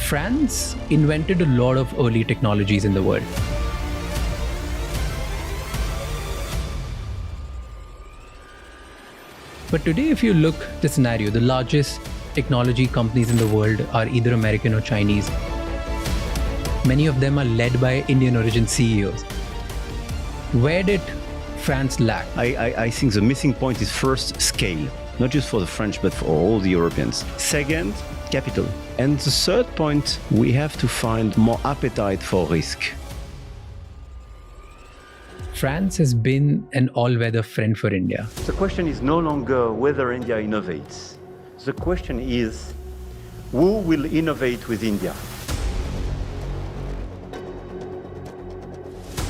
France invented a lot of early technologies in the world. But today, if you look at the scenario, the largest technology companies in the world are either American or Chinese. Many of them are led by Indian origin CEOs. Where did France lack? I think the missing point is first scale, not just for the French, but for all the Europeans. Second, capital. And the third point, we have to find more appetite for risk. France has been an all-weather friend for India. The question is no longer whether India innovates. The question is, who will innovate with India?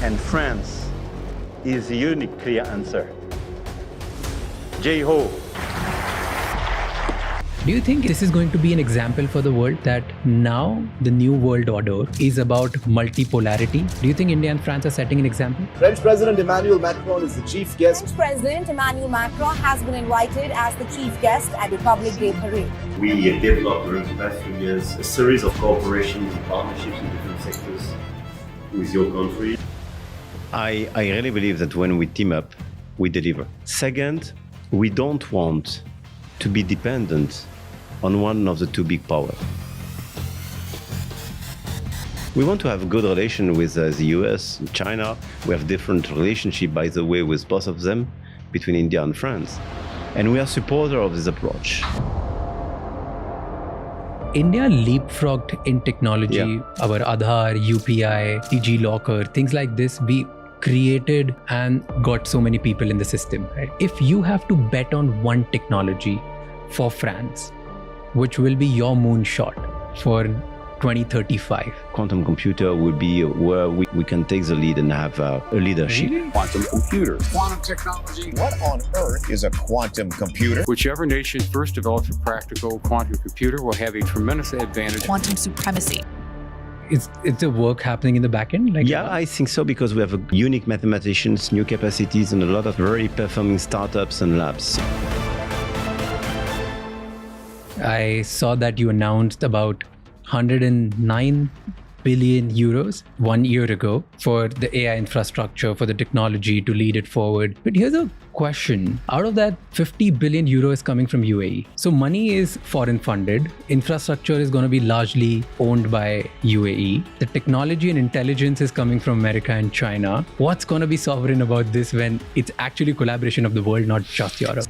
And France is the unique clear answer. Jai-ho! Do you think this is going to be an example for the world that now the new world order is about multipolarity? Do you think India and France are setting an example? French President Emmanuel Macron is the chief guest. French President Emmanuel Macron has been invited as the chief guest at the Republic Day Parade. We developed during the past few years a series of cooperations and partnerships in different sectors with your country. I really believe that when we team up, we deliver. Second, we don't want to be dependent on one of the two big powers. We want to have a good relation with the US and China. We have different relationship, by the way, with both of them, between India and France. And we are supporters of this approach. India leapfrogged in technology. Yeah. Our Aadhaar, UPI, DG Locker, things like this, we created and got so many people in the system. Right? If you have to bet on one technology for France, which will be your moonshot for 2035? Quantum computer will be where we can take the lead and have a leadership. Really? Quantum computers. Quantum technology. What on earth is a quantum computer? Whichever nation first develops a practical quantum computer will have a tremendous advantage. Quantum supremacy. Is the work happening in the back end? Yeah, I think so, because we have a unique mathematicians, new capacities, and a lot of very performing startups and labs. I saw that you announced about 109 billion euros 1 year ago for the AI infrastructure, for the technology to lead it forward. But here's a question. Out of that, 50 billion euro is coming from UAE. So money is foreign funded. Infrastructure is going to be largely owned by UAE. The technology and intelligence is coming from America and China. What's going to be sovereign about this when it's actually collaboration of the world, not just Europe?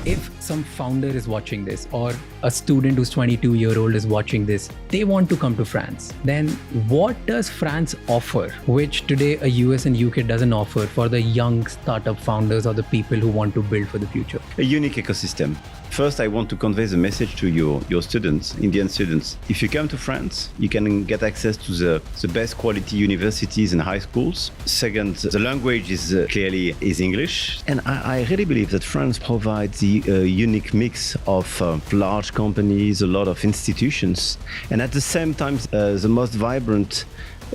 If some founder is watching this, or a student who's 22-year-old is watching this, they want to come to France, then what does France offer, which today a US and UK doesn't offer for the young startup founders or the people who want to build for the future? A unique ecosystem. First, I want to convey the message to your students, Indian students. If you come to France, you can get access to the best quality universities and high schools. Second, the language is clearly English. And I really believe that France provides the unique mix of large companies, a lot of institutions, and at the same time, the most vibrant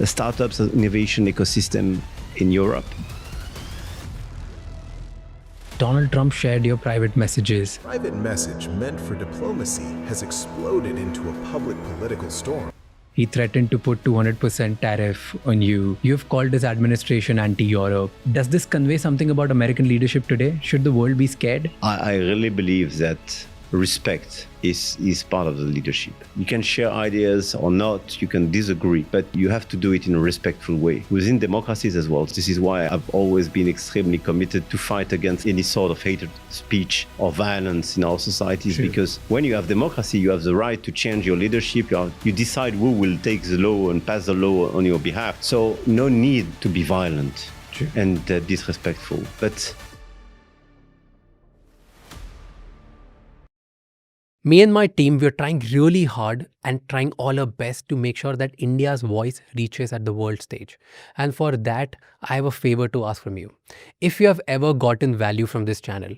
startups and innovation ecosystem in Europe. Donald Trump shared your private messages. Private message meant for diplomacy has exploded into a public political storm. He threatened to put 200% tariff on you. You've called his administration anti-Europe. Does this convey something about American leadership today? Should the world be scared? I really believe that respect is part of the leadership. You can share ideas or not, you can disagree, but you have to do it in a respectful way. Within democracies as well. This is why I've always been extremely committed to fight against any sort of hated speech or violence in our societies. Sure. Because when you have democracy, you have the right to change your leadership. You decide who will take the law and pass the law on your behalf. So no need to be violent. Sure. And disrespectful. But me and my team, we're trying really hard and trying all our best to make sure that India's voice reaches at the world stage. And for that, I have a favor to ask from you. If you have ever gotten value from this channel,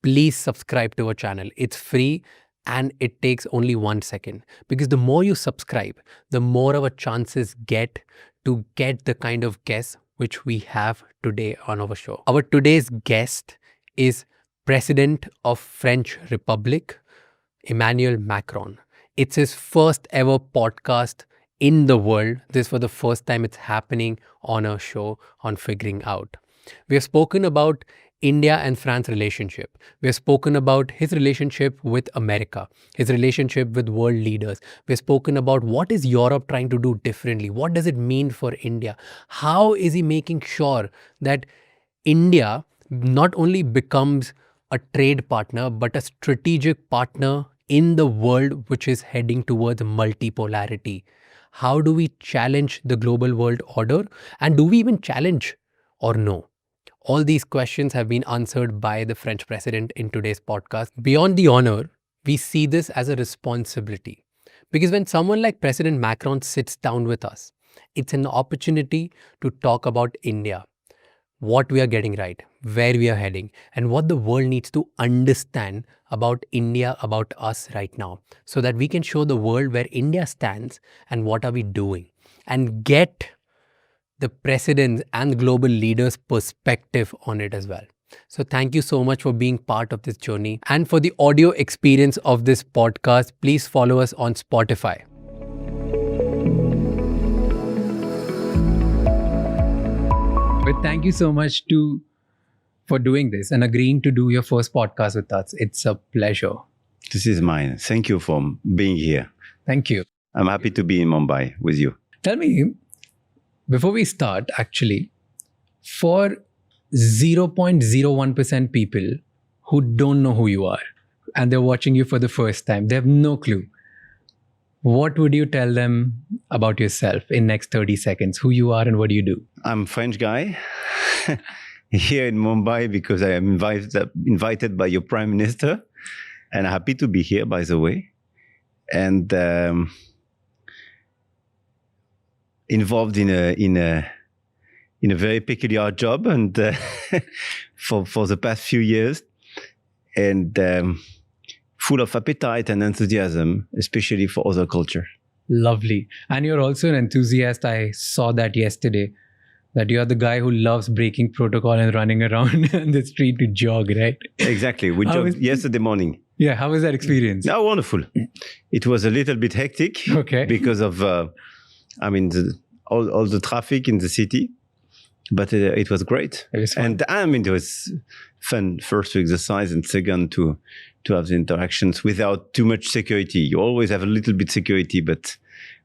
please subscribe to our channel. It's free and it takes only 1 second. Because the more you subscribe, the more our chances get to get the kind of guests which we have today on our show. Our today's guest is President of French Republic, Emmanuel Macron. It's his first ever podcast in the world. This for the first time it's happening on a show on Figuring Out. We have spoken about India and France relationship. We have spoken about his relationship with America, his relationship with world leaders. We have spoken about what is Europe trying to do differently? What does it mean for India? How is he making sure that India not only becomes a trade partner, but a strategic partner in the world which is heading towards multipolarity? How do we challenge the global world order? And do we even challenge or no? All these questions have been answered by the French president in today's podcast. Beyond the honor, we see this as a responsibility. Because when someone like President Macron sits down with us, it's an opportunity to talk about India, what we are getting right, where we are heading, and what the world needs to understand about India, about us right now, so that we can show the world where India stands and what are we doing, and get the president's and global leaders' perspective on it as well. So thank you so much for being part of this journey. And for the audio experience of this podcast, please follow us on Spotify. But thank you so much for doing this and agreeing to do your first podcast with us. It's a pleasure. This is mine. Thank you for being here. Thank you. I'm happy to be in Mumbai with you. Tell me, before we start, actually, for 0.01% people who don't know who you are and they're watching you for the first time, they have no clue. What would you tell them about yourself in next 30 seconds? Who you are and what do you do? I'm a French guy here in Mumbai because I am invited by your Prime Minister, and happy to be here, by the way. And involved in a very peculiar job, and for the past few years, and full of appetite and enthusiasm, especially for other culture. Lovely. And you're also an enthusiast. I saw that yesterday, that you're the guy who loves breaking protocol and running around on the street to jog, right? Exactly. We jogged yesterday morning. Yeah. How was that experience? No, wonderful. It was a little bit hectic because of, all the traffic in the city, but it was great. It was fun. And it was fun, first to exercise and second to have the interactions without too much security. You always have a little bit security, but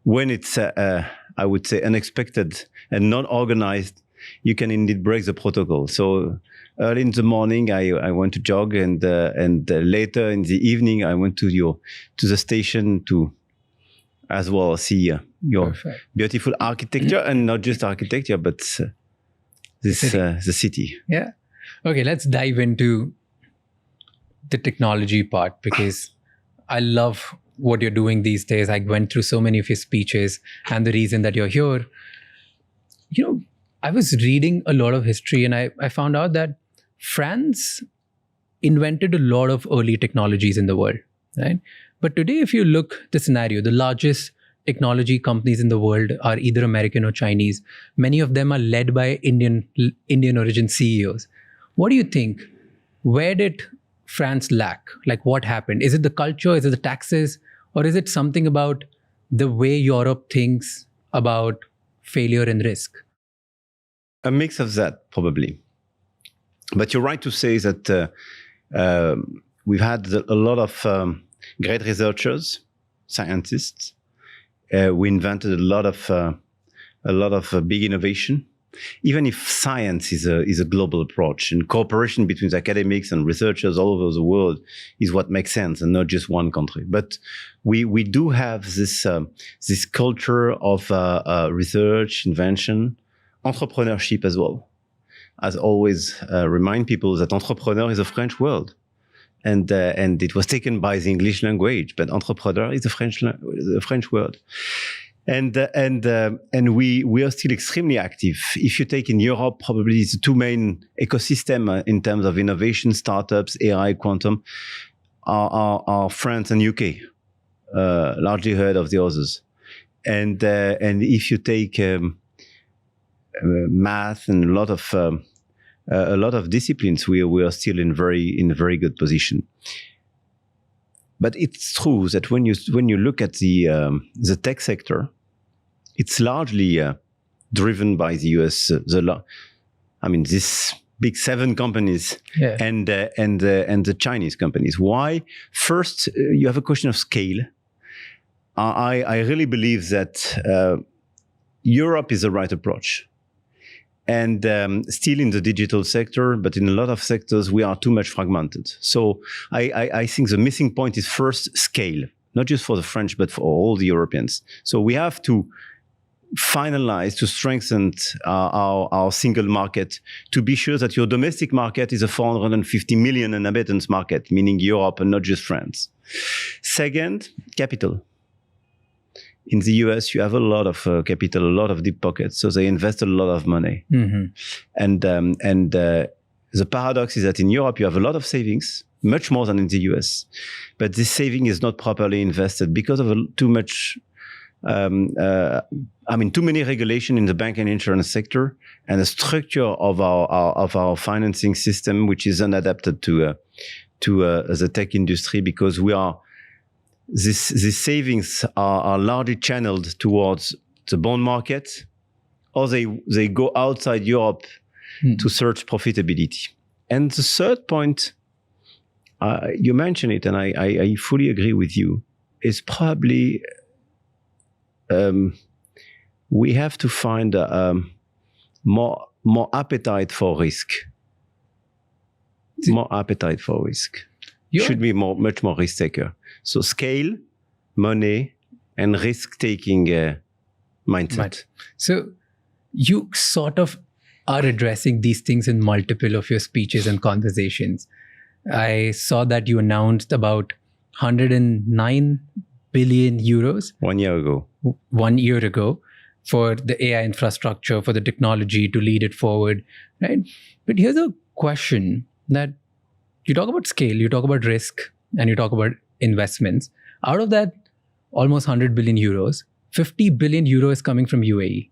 when it's, I would say, unexpected and not organized, you can indeed break the protocol. So early in the morning, I went to jog, and later in the evening, I went to the station to as well see your beautiful architecture, and not just architecture, but the city. Yeah. Okay, let's dive into the technology part, because I love what you're doing these days. I went through so many of your speeches and the reason that you're here. You know, I was reading a lot of history, and I found out that France invented a lot of early technologies in the world, right? But today, if you look the scenario, the largest technology companies in the world are either American or Chinese. Many of them are led by Indian origin CEOs. What do you think? Where did France lack? Like, what happened? Is it the culture? Is it the taxes? Or is it something about the way Europe thinks about failure and risk? A mix of that, probably. But you're right to say that we've had a lot of great researchers, scientists. We invented a lot of big innovation. Even if science is a global approach, and cooperation between academics and researchers all over the world is what makes sense, and not just one country. But we do have this culture of research, invention, entrepreneurship as well. As always, remind people that entrepreneur is a French word. And it was taken by the English language, but entrepreneur is a French word. And we are still extremely active. If you take in Europe, probably the two main ecosystem in terms of innovation, startups, AI, quantum, are France and UK, largely ahead of the others. And if you take math and a lot of disciplines, we are still in a very good position. But it's true that when you look at the tech sector, it's largely driven by the US. These big 7 companies and the Chinese companies. Why? First, you have a question of scale. I really believe that Europe is the right approach. And still in the digital sector, but in a lot of sectors, we are too much fragmented. So I think the missing point is first scale, not just for the French, but for all the Europeans. So we have to finalize, to strengthen our single market, to be sure that your domestic market is a 450 million inhabitants market, meaning Europe and not just France. Second, capital. In the US, you have a lot of capital, a lot of deep pockets, so they invest a lot of money. Mm-hmm. And the paradox is that in Europe, you have a lot of savings, much more than in the US. But this saving is not properly invested because of too many regulation in the bank and insurance sector, and the structure of our financing system, which is unadapted to the tech industry, because these savings are largely channeled towards the bond market, or they go outside Europe to search profitability. And the third point, you mentioned it, and I fully agree with you, is probably we have to find more appetite for risk. More appetite for risk. Should be much more risk taker. So scale, money, and risk-taking mindset. Right. So you sort of are addressing these things in multiple of your speeches and conversations. I saw that you announced about 109 billion euros. 1 year ago. 1 year ago for the AI infrastructure, for the technology to lead it forward, right? But here's a question that you talk about scale, you talk about risk, and you talk about investments. Out of that almost 100 billion euros, 50 billion euros is coming from UAE,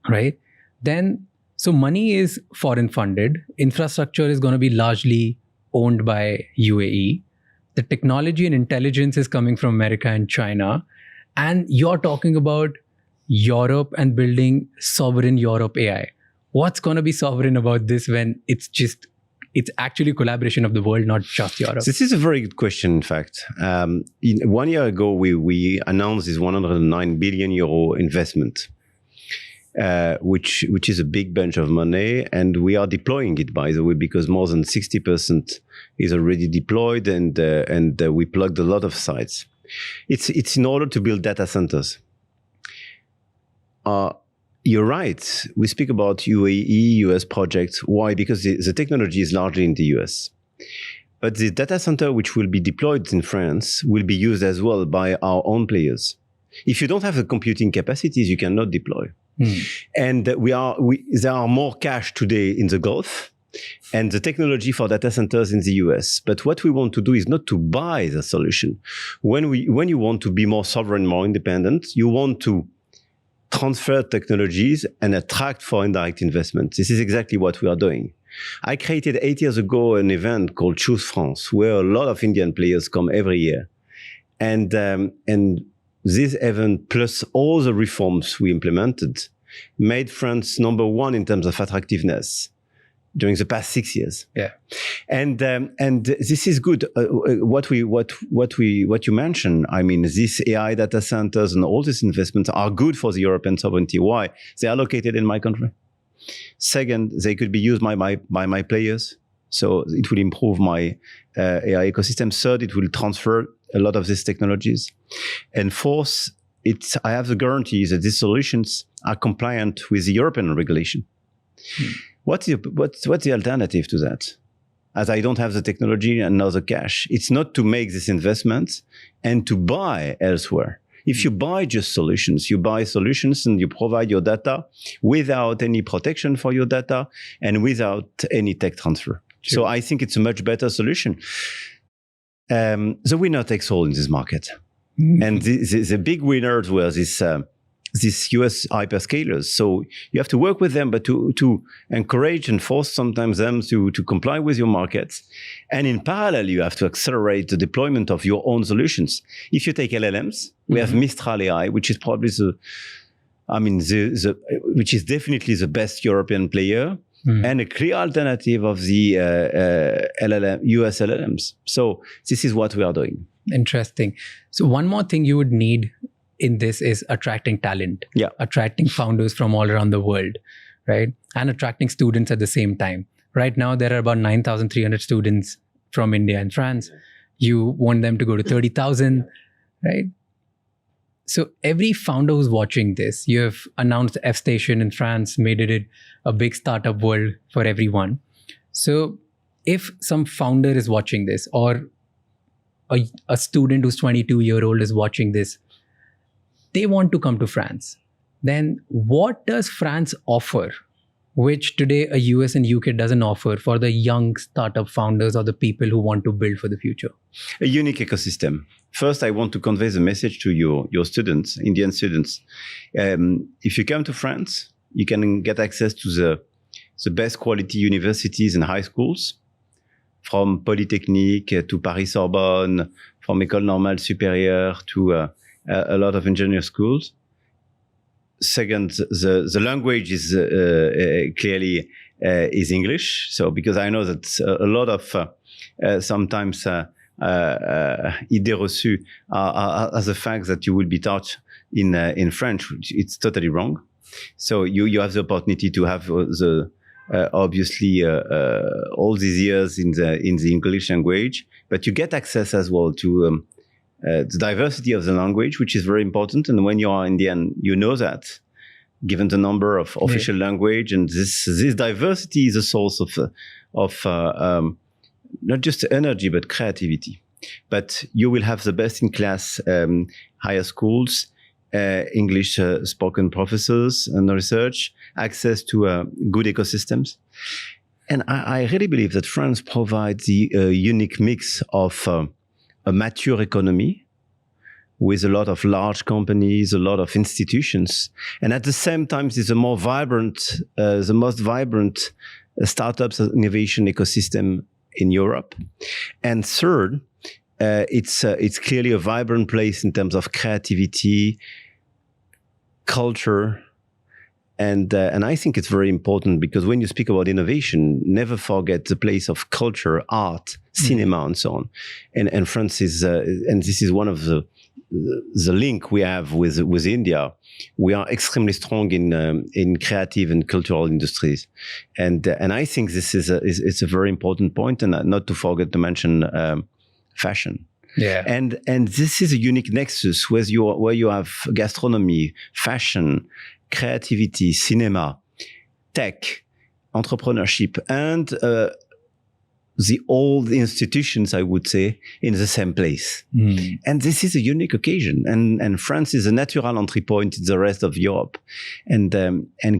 right? Then, so money is foreign funded. Infrastructure is going to be largely owned by UAE. The technology and intelligence is coming from America and China. And you're talking about Europe and building sovereign Europe AI. What's going to be sovereign about this when it's actually collaboration of the world, not just Europe? This is a very good question, in fact. 1 year ago, we announced this 109 billion euro investment, which is a big bunch of money. And we are deploying it, by the way, because more than 60% is already deployed, and we plugged a lot of sites. It's in order to build data centers. You're right. We speak about UAE, US projects. Why? Because the technology is largely in the US. But the data center which will be deployed in France will be used as well by our own players. If you don't have the computing capacities, you cannot deploy. And there are more cash today in the Gulf and the technology for data centers in the US. But what we want to do is not to buy the solution. When you want to be more sovereign, more independent, you want to transfer technologies and attract foreign direct investment. This is exactly what we are doing. I created 8 years ago an event called Choose France, where a lot of Indian players come every year. And this event, plus all the reforms we implemented, made France number 1 in terms of attractiveness during the past 6 years. Yeah. And this is good. What you mentioned, I mean, these AI data centers and all these investments are good for the European sovereignty. Why? They are located in my country. Second, they could be used by my players. So it will improve my AI ecosystem. Third, it will transfer a lot of these technologies. And fourth, I have the guarantee that these solutions are compliant with the European regulation. What's the alternative to that? As I don't have the technology and not the cash. It's not to make this investment and to buy elsewhere. If you buy just solutions, you buy solutions and you provide your data without any protection for your data and without any tech transfer. Sure. So I think it's a much better solution. The winner takes all in this market. And the big winners were these these US hyperscalers. So you have to work with them, but to encourage and force sometimes them to comply with your markets. And in parallel, you have to accelerate the deployment of your own solutions. If you take LLMs, we have Mistral AI, which is probably which is definitely the best European player and a clear alternative of the US LLMs. So this is what we are doing. Interesting. So one more thing you would need in this is attracting talent, attracting founders from all around the world, right? And attracting students at the same time. Right now, there are about 9,300 students from India and France. You want them to go to 30,000, right? So every founder who's watching this, you have announced the F Station in France, made it a big startup world for everyone. So if some founder is watching this, or a student who's 22-year-old is watching this, they want to come to France, then what does France offer, which today a US and UK doesn't offer for the young startup founders or the people who want to build for the future? A unique ecosystem. First, I want to convey the message to your students, Indian students. If you come to France, you can get access to the best quality universities and high schools, from Polytechnique to Paris-Sorbonne, from École Normale Supérieure to a lot of engineering schools. Second, the language is clearly is English. So because I know that a lot of sometimes idées reçues are the fact that you will be taught in French, which it's totally wrong. So you have the opportunity to have obviously all these years in the English language, but you get access as well to the diversity of the language, which is very important. And when you are Indian, you know that, given the number of official language, and this diversity is a source of not just energy but creativity. But you will have the best in class higher schools, English spoken professors and research, access to good ecosystems. And I really believe that France provides the unique mix of a mature economy with a lot of large companies, a lot of institutions. And at the same time, it's the most vibrant startups and innovation ecosystem in Europe. And third, it's clearly a vibrant place in terms of creativity, culture, and I think it's very important, because when you speak about innovation, never forget the place of culture, art, cinema, and so on. And France is, and this is one of the link we have with India. We are extremely strong in creative and cultural industries, and I think this is it's a very important point, and not to forget to mention fashion. Yeah, and this is a unique nexus where you have gastronomy, fashion, creativity, cinema, tech, entrepreneurship, and the old institutions, I would say, in the same place. And this is a unique occasion. And France is a natural entry point in the rest of Europe and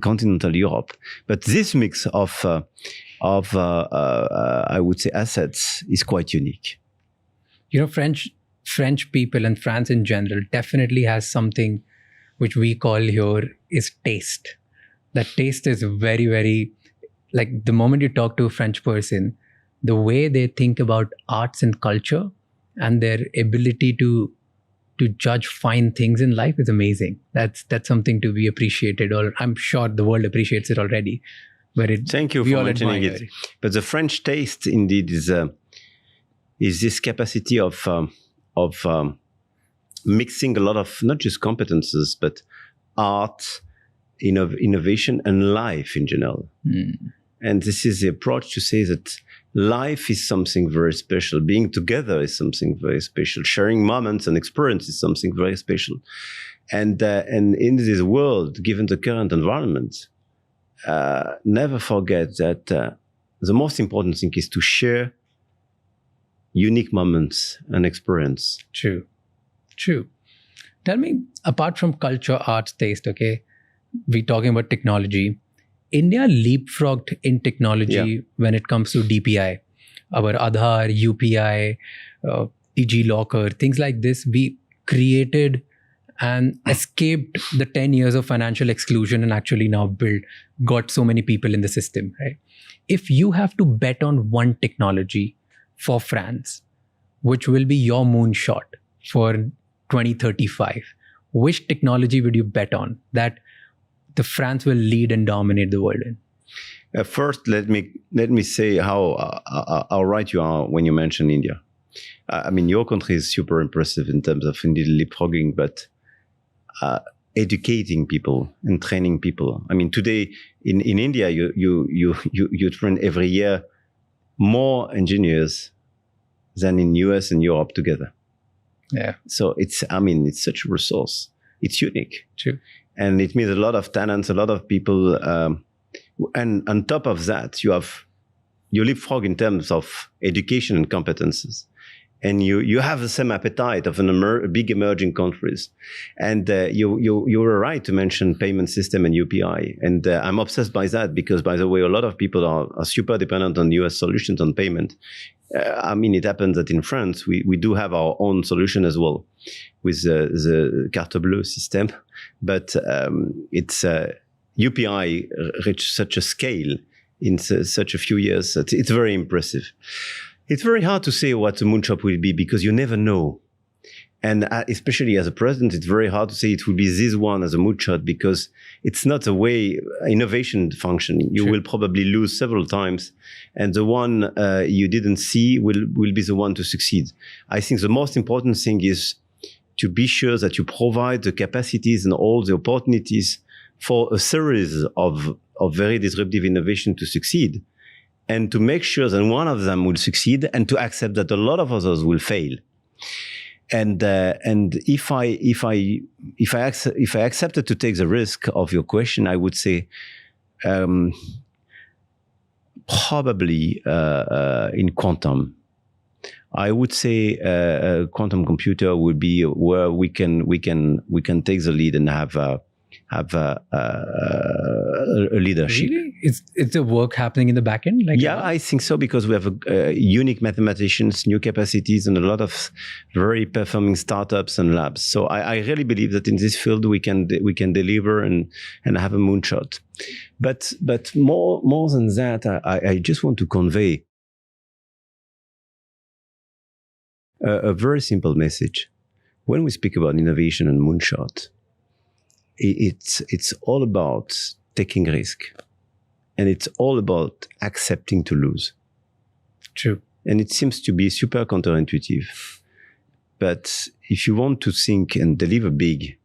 continental Europe. But this mix of I would say, assets is quite unique. You know, French people and France in general definitely has something which we call here is taste. That taste is very, very, like the moment you talk to a French person, the way they think about arts and culture and their ability to judge fine things in life is amazing. That's something to be appreciated, or I'm sure the world appreciates it already. Thank you for mentioning it. But the French taste indeed is this capacity of mixing a lot of not just competences, but art, innovation, and life in general. And this is the approach to say that life is something very special. Being together is something very special. Sharing moments and experience is something very special. And in this world, given the current environment, never forget that the most important thing is to share unique moments and experience. True. Tell me, apart from culture, arts, taste, okay, we're talking about technology. India leapfrogged in technology when it comes to DPI, our Aadhaar, UPI, DigiLocker, things like this. We created and escaped the 10 years of financial exclusion and actually now got so many people in the system, right? If you have to bet on one technology for France, which will be your moonshot for 2035, which technology would you bet on that the France will lead and dominate the world in? First, let me say how right you are when you mention India. I mean, your country is super impressive in terms of indeed leapfrogging, but educating people and training people. I mean, today in India, you train every year more engineers than in US and Europe together. Yeah. So it's such a resource. It's unique. True. And it means a lot of talents, a lot of people. And on top of that, you leapfrog in terms of education and competences. And you have the same appetite of big emerging countries. And you were right to mention payment system and UPI. And I'm obsessed by that because, by the way, a lot of people are super dependent on US solutions on payment. I mean, it happens that in France, we do have our own solution as well with the Carte Bleue system. But it's UPI reached such a scale in such a few years that it's very impressive. It's very hard to say what the moonshot will be because you never know. And especially as a president, it's very hard to say it will be this one as a moonshot because it's not the way innovation function. You will probably lose several times. And the one you didn't see will be the one to succeed. I think the most important thing is to be sure that you provide the capacities and all the opportunities for a series of very disruptive innovation to succeed. And to make sure that one of them will succeed and to accept that a lot of others will fail. And if I accepted to take the risk of your question, I would say probably in quantum. I would say a quantum computer would be where we can take the lead and have a leadership. Really? It's a work happening in the back end? I think so, because we have unique mathematicians, new capacities, and a lot of very performing startups and labs. So I really believe that in this field we can deliver and have a moonshot. But more than that, I just want to convey a very simple message. When we speak about innovation and moonshot, it's all about taking risk, and it's all about accepting to lose. True. And it seems to be super counterintuitive. But if you want to think and deliver big,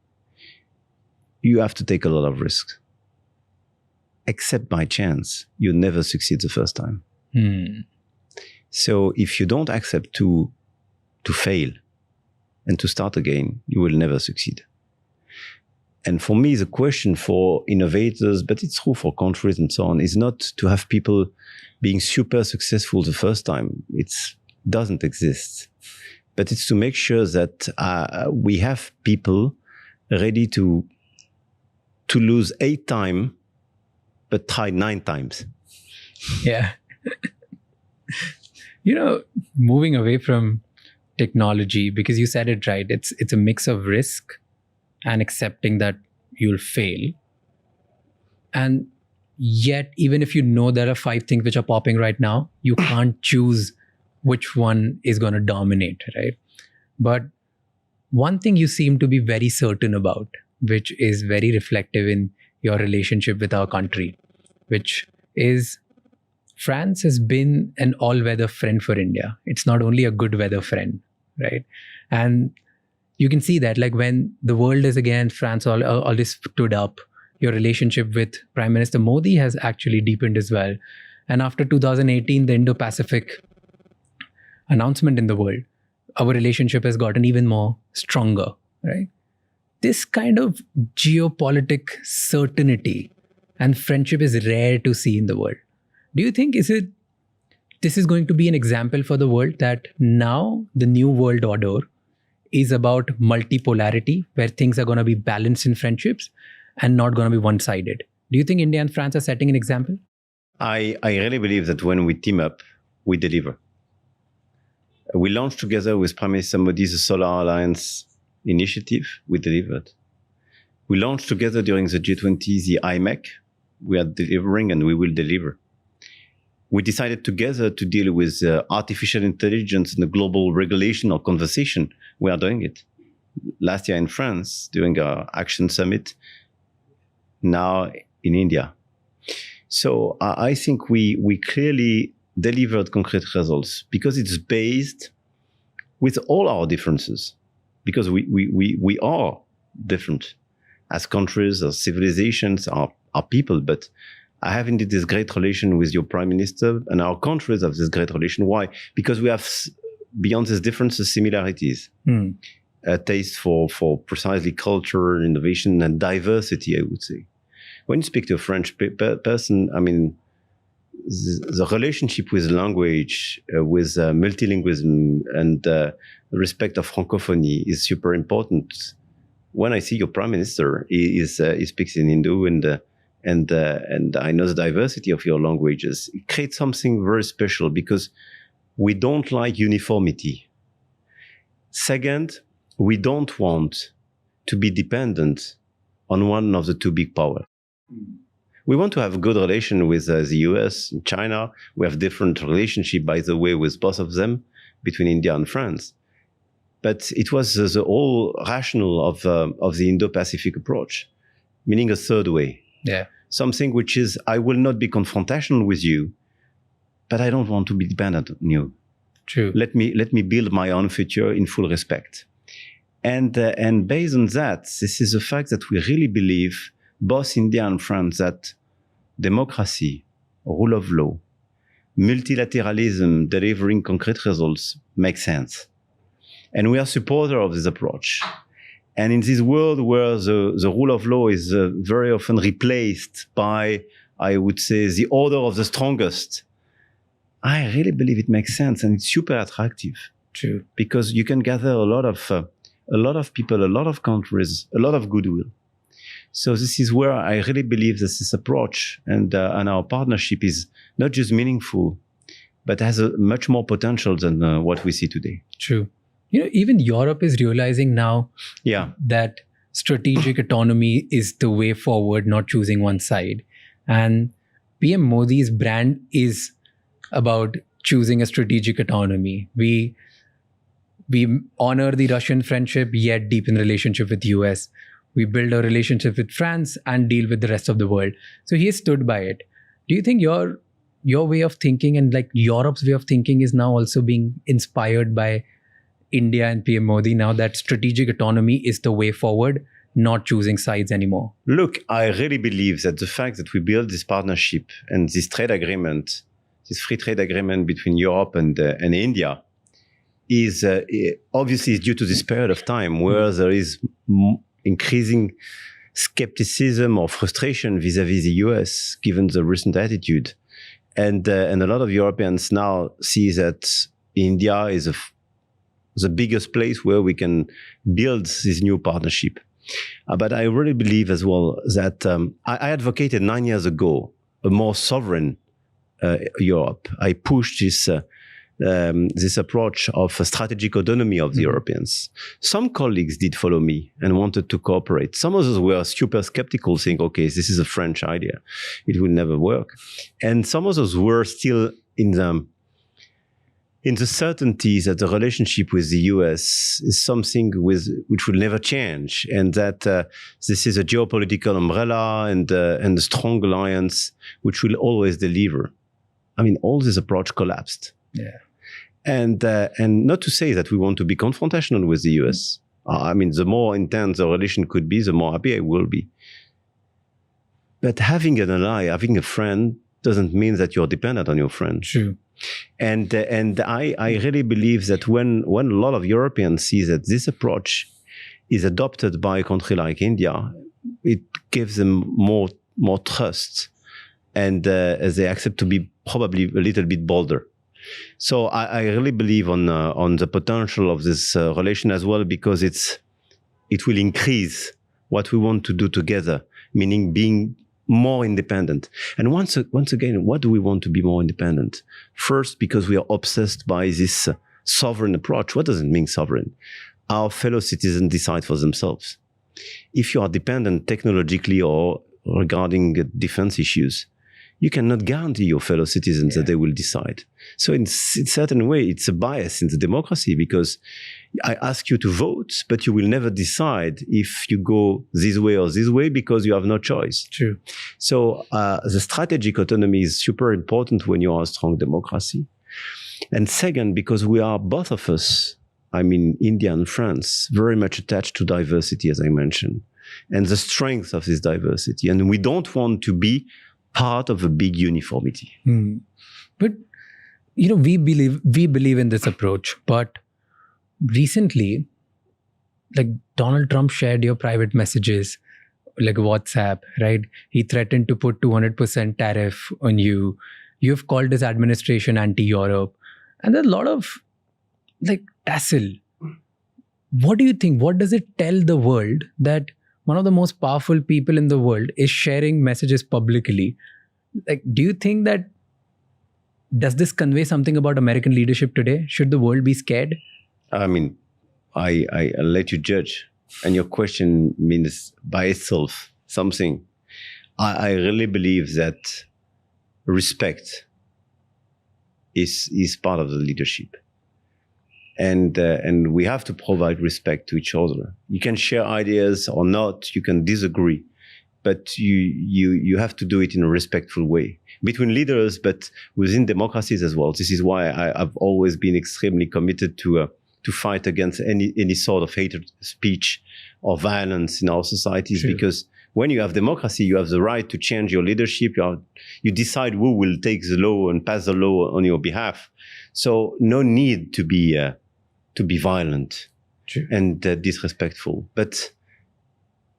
you have to take a lot of risks. Except by chance, you never succeed the first time. So if you don't accept to fail and to start again, you will never succeed. And for me, the question for innovators, but it's true for countries and so on, is not to have people being super successful the first time. It doesn't exist. But it's to make sure that we have people ready to lose 8 times, but try 9 times. Yeah. Moving away from technology, because you said it right, it's a mix of risk and accepting that you'll fail. And yet, even if you know there are 5 things which are popping right now, you can't choose which one is going to dominate, right? But one thing you seem to be very certain about, which is very reflective in your relationship with our country, which is France has been an all-weather friend for India. It's not only a good weather friend, right? And you can see that, like, when the world is against France, all this stood up. Your relationship with Prime Minister Modi has actually deepened as well. And after 2018, the Indo-Pacific announcement in the world, our relationship has gotten even more stronger, right? This kind of geopolitic certainty and friendship is rare to see in the world. Do you think this is going to be an example for the world that now the new world order is about multipolarity, where things are going to be balanced in friendships and not going to be one-sided? Do you think India and France are setting an example? I really believe that when we team up, we deliver. We launched together with Prime Minister Modi the Solar Alliance initiative, we delivered. We launched together during the G20 the IMEC. We are delivering and we will deliver. We decided together to deal with artificial intelligence in the global regulation or conversation. We are doing it. Last year in France, during our Action Summit, now in India. So I think we clearly delivered concrete results because it's based with all our differences, because we are different as countries, as civilizations, our people. But I have indeed this great relation with your prime minister, and our countries have this great relation. Why? Because we have, beyond these differences, similarities. A taste for precisely culture, innovation, and diversity, I would say. When you speak to a French person, I mean, the relationship with language, with multilingualism, and the respect of Francophonie is super important. When I see your prime minister, he speaks in Hindu, and I know the diversity of your languages. It creates something very special because we don't like uniformity. Second, we don't want to be dependent on one of the two big powers. We want to have a good relation with the US and China. We have different relationship, by the way, with both of them, between India and France. But it was the whole rationale of the Indo-Pacific approach, meaning a third way. Yeah. Something which is, I will not be confrontational with you, but I don't want to be dependent on you. True. Let me build my own future in full respect. And based on that, this is the fact that we really believe, both India and France, that democracy, rule of law, multilateralism, delivering concrete results makes sense. And we are supporters of this approach. And in this world where the rule of law is very often replaced by, I would say, the order of the strongest, I really believe it makes sense, and it's super attractive. True. Because you can gather a lot of people, a lot of countries, a lot of goodwill. So this is where I really believe that this approach and our partnership is not just meaningful, but has a much more potential than what we see today. True. Even Europe is realizing now that strategic autonomy is the way forward, not choosing one side. And PM Modi's brand is about choosing a strategic autonomy. We honor the Russian friendship, yet deepen relationship with US. We build a relationship with France and deal with the rest of the world. So he has stood by it. Do you think your way of thinking and like Europe's way of thinking is now also being inspired by India and PM Modi, now that strategic autonomy is the way forward, not choosing sides anymore? Look, I really believe that the fact that we build this partnership and this trade agreement, this free trade agreement between Europe and India, is obviously due to this period of time where there is increasing skepticism or frustration vis-à-vis the US, given the recent attitude. And a lot of Europeans now see that India is the biggest place where we can build this new partnership. But I really believe as well that I advocated 9 years ago a more sovereign Europe. I pushed this approach of a strategic autonomy of the Europeans. Some colleagues did follow me and wanted to cooperate. Some of us were super skeptical, saying, okay, this is a French idea. It will never work. And some of us were still in the certainty that the relationship with the US is something which will never change, and that this is a geopolitical umbrella and a strong alliance which will always deliver. I mean, all this approach collapsed. Yeah. And not to say that we want to be confrontational with the US. I mean, the more intense the relation could be, the more happy I will be. But having an ally, having a friend, doesn't mean that you're dependent on your friend. True. And I really believe that when a lot of Europeans see that this approach is adopted by a country like India, it gives them more trust, and they accept to be probably a little bit bolder. So I really believe on the potential of this relation as well, because it will increase what we want to do together, meaning being more independent. And once again, what do we want to be more independent? First, because we are obsessed by this sovereign approach. What does it mean, sovereign? our fellow citizens decide for themselves. If you are dependent technologically or regarding defense issues, you cannot guarantee your fellow citizens that they will decide. So in a certain way, it's a bias in the democracy, because I ask you to vote, but you will never decide if you go this way or this way, because you have no choice. True. So the strategic autonomy is super important when you are a strong democracy. And second, because we are, both of us, I mean, India and France, very much attached to diversity, as I mentioned, and the strength of this diversity. And we don't want to be part of a big uniformity. But, you know, we believe in this approach. But recently, like Donald Trump shared your private messages, like WhatsApp, right? He threatened to put 200% tariff on you. You've called his administration anti-Europe. And there's a lot of like tassel. What do you think? What does it tell the world that one of the most powerful people in the world is sharing messages publicly? Like, do you think that, does this convey something about American leadership today? Should the world be scared? I mean, I'll let you judge. And your question means by itself something. I really believe that respect is part of the leadership. And we have to provide respect to each other. You can share ideas or not, you can disagree, but you have to do it in a respectful way between leaders, but within democracies as well. This is why I've always been extremely committed to fight against any sort of hatred speech or violence in our societies. Sure. Because when you have democracy, you have the right to change your leadership. You decide who will take the law and pass the law on your behalf. So no need to be violent. True. And disrespectful. But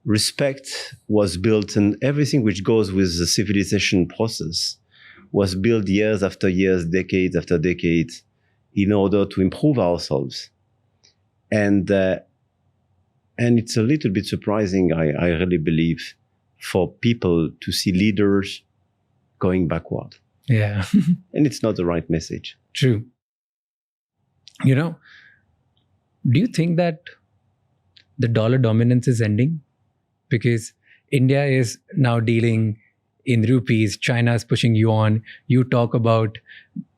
respect was built, and everything which goes with the civilization process was built years after years, decades after decades, in order to improve ourselves. And it's a little bit surprising, I really believe, for people to see leaders going backward. Yeah. And it's not the right message. True. You know, do you think that the dollar dominance is ending? Because India is now dealing in rupees, China is pushing yuan. You talk about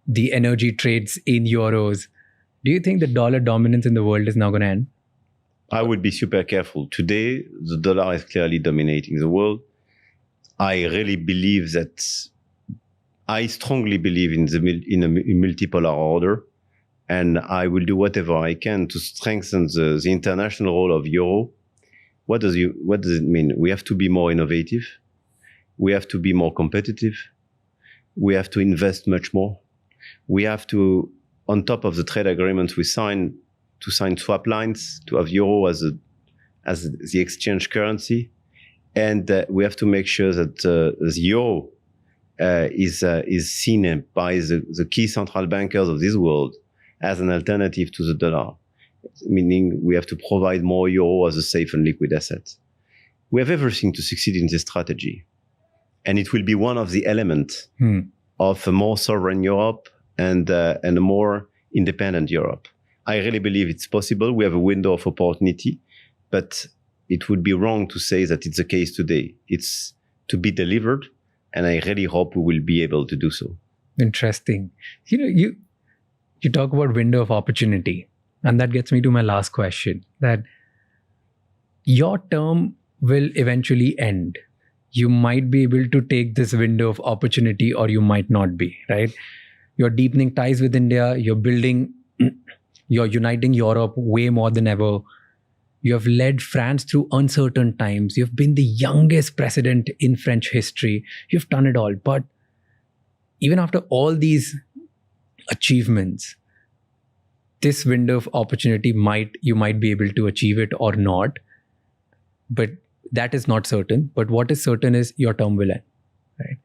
the energy trades in euros. Do you think the dollar dominance in the world is now going to end? I would be super careful. Today, the dollar is clearly dominating the world. I really believe that, I strongly believe in a multipolar order, and I will do whatever I can to strengthen the international role of euro. What does it mean? We have to be more innovative. We have to be more competitive. We have to invest much more. We have to, on top of the trade agreements we sign, to sign swap lines, to have euro as the exchange currency. And we have to make sure that the euro is seen by the key central bankers of this world as an alternative to the dollar, meaning we have to provide more euro as a safe and liquid asset. We have everything to succeed in this strategy. And it will be one of the elements of a more sovereign Europe and a more independent Europe. I really believe it's possible. We have a window of opportunity, but it would be wrong to say that it's the case today. It's to be delivered, and I really hope we will be able to do so. Interesting. You know, you talk about window of opportunity, and that gets me to my last question, that your term will eventually end. You might be able to take this window of opportunity, or you might not be, right? You're deepening ties with India. You're uniting Europe way more than ever. You have led France through uncertain times. You've been the youngest president in French history. You've done it all. But even after all these achievements, this window of opportunity you might be able to achieve it or not. But that is not certain. But what is certain is your term will end, right?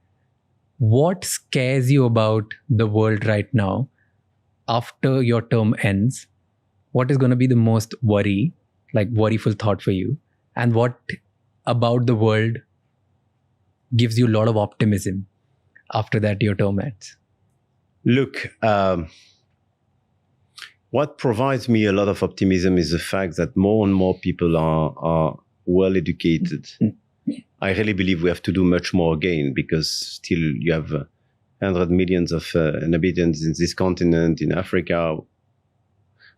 What scares you about the world right now after your term ends? What is going to be the most worryful thought for you? And what about the world gives you a lot of optimism after that your term ends? Look, What provides me a lot of optimism is the fact that more and more people are well educated. I really believe we have to do much more again, because still you have 100 millions of inhabitants in this continent, in Africa,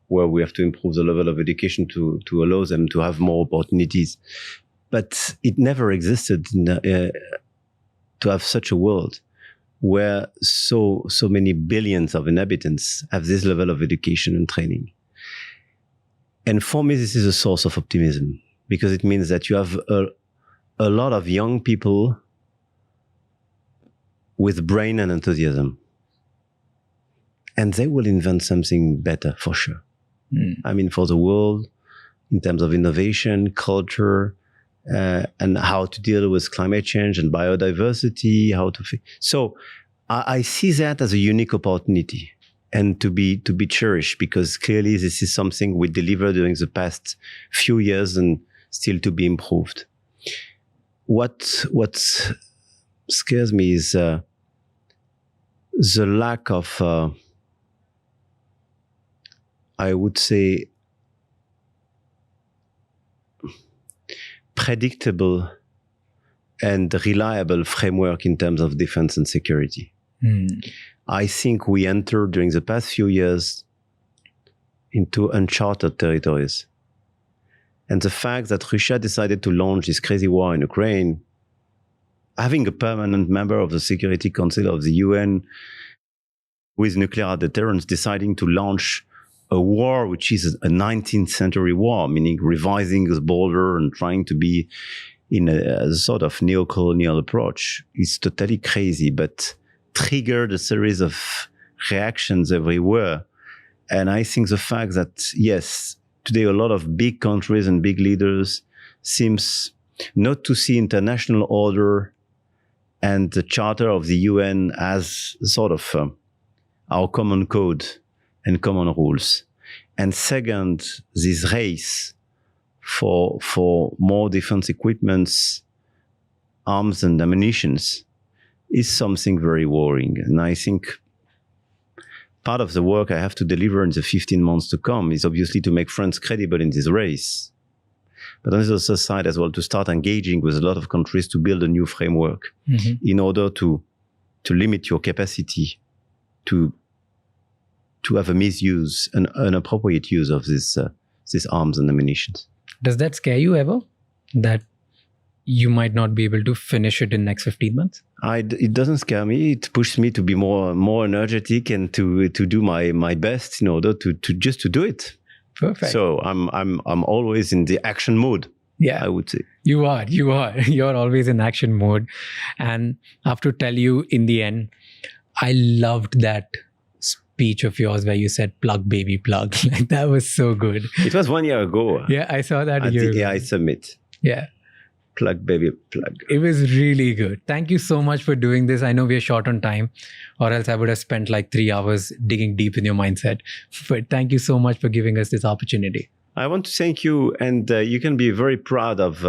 where we have to improve the level of education to allow them to have more opportunities. But it never existed to have such a world where so many billions of inhabitants have this level of education and training. And for me, this is a source of optimism, because it means that you have a lot of young people with brain and enthusiasm, and they will invent something better for sure. I mean, for the world, in terms of innovation, culture, and how to deal with climate change and biodiversity, so I see that as a unique opportunity, and to be cherished, because clearly this is something we delivered during the past few years and still to be improved. What scares me is the lack of, I would say, predictable and reliable framework in terms of defense and security. I think we entered during the past few years into uncharted territories. And the fact that Russia decided to launch this crazy war in Ukraine, having a permanent member of the Security Council of the UN with nuclear deterrence deciding to launch a war which is a 19th century war, meaning revising the border and trying to be in a sort of neo-colonial approach, is totally crazy, but triggered a series of reactions everywhere. And I think the fact that, yes, today a lot of big countries and big leaders seems not to see international order and the Charter of the UN as sort of our common code and common rules. And second, this race for more defense equipments, arms and ammunitions is something very worrying. And I think part of the work I have to deliver in the 15 months to come is obviously to make France credible in this race. But on the other side as well, to start engaging with a lot of countries to build a new framework in order to limit your capacity to have a misuse, an inappropriate use of this arms and ammunition. Does that scare you ever? That you might not be able to finish it in next 15 months? It doesn't scare me. It pushes me to be more energetic and to do my best in order to do it. Perfect. So I'm always in the action mode. Yeah, I would say. You are. You're always in action mode. And I have to tell you, in the end, I loved that speech of yours where you said plug baby plug. Like, that was so good. It was 1 year ago. Yeah, I saw that at the AI Summit. Yeah. Plug baby plug. It was really good. Thank you so much for doing this. I know we are short on time, or else I would have spent like 3 hours digging deep in your mindset. But thank you so much for giving us this opportunity. I want to thank you, and you can be very proud of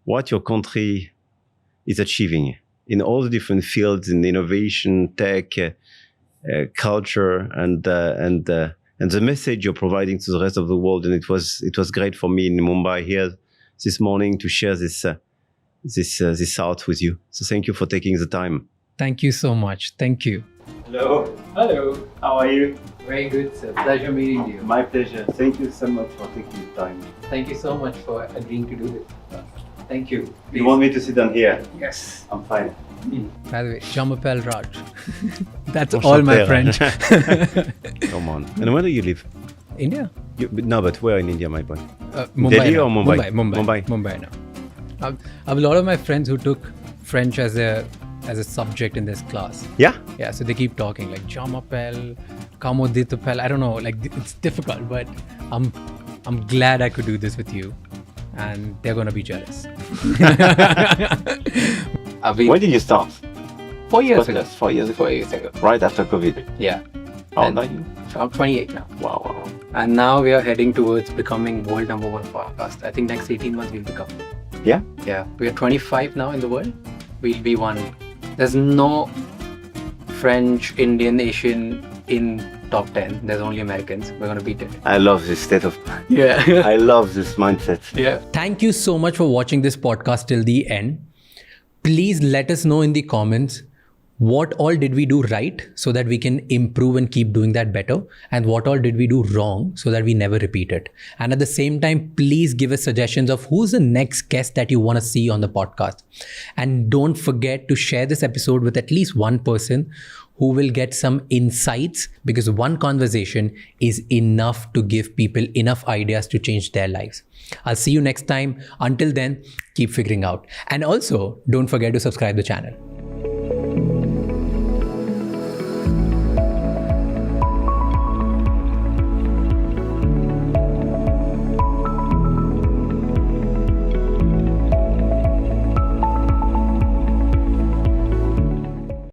what your country is achieving in all the different fields, in innovation, tech, culture, and the message you're providing to the rest of the world. And it was great for me in Mumbai here this morning to share this thought with you. So thank you for taking the time. Thank you so much. Thank you. Hello. Hello. How are you? Very good, sir. Pleasure meeting you. My pleasure. Thank you so much for taking the time. Thank you so much for agreeing to do this. Thank you. You want me to sit down here? Yes. I'm fine. By the way, Jamapel Raj. That's all my French. Come on. And where do you live? India. No, but where in India, my boy? Mumbai. Delhi now. or Mumbai? Mumbai now. I have a lot of my friends who took French as a subject in this class. Yeah? Yeah, so they keep talking like Jamapel, Kamoditapel. I don't know, like it's difficult, but I'm glad I could do this with you, and they're gonna be jealous. When did you start? 4 years ago. 4 years ago. 4 years ago. Right after COVID. Yeah. How old are you? I'm 28 now. Wow. And now we are heading towards becoming world #1 podcast. I think next 18 months we'll become. Yeah? Yeah. We are 25 now in the world. We'll be one. There's no French, Indian, Asian in top 10. There's only Americans. We're going to beat it. I love this state of mind. Yeah. I love this mindset. Yeah. Thank you so much for watching this podcast till the end. Please let us know in the comments what all did we do right so that we can improve and keep doing that better, and what all did we do wrong so that we never repeat it. And at the same time, please give us suggestions of who's the next guest that you want to see on the podcast. And don't forget to share this episode with at least one person who will get some insights, because one conversation is enough to give people enough ideas to change their lives. I'll see you next time. Until then, keep figuring out. And also, don't forget to subscribe to the channel.